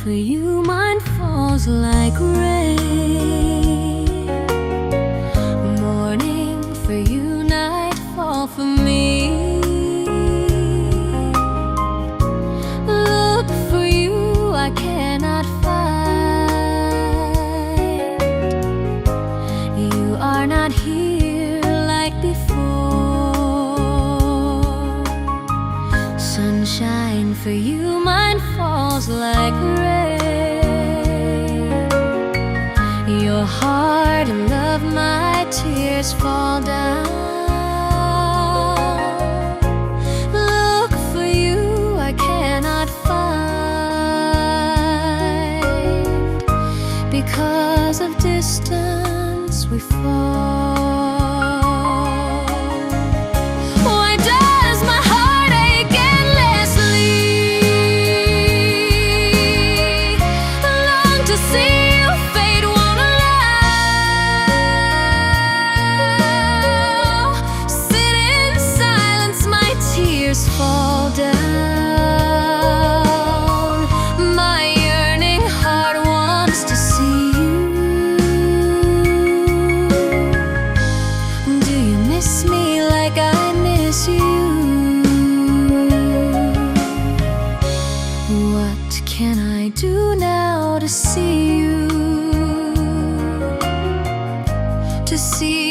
for you, mine falls like rain. Morning for you, nightfall for me. Look for you, I cannot find. You are not here like before. Sunshine for you, mine falls like rain. Your heart and love, my tears fall down. Look for you, I cannot find. Because of distance we fall. Why does my heart ache endlessly? Long to see you fade, won't allow. Sit in silence, my tears fall down. My yearning heart wants to see you. Do you miss me like I miss you? What can I do now to see you? To see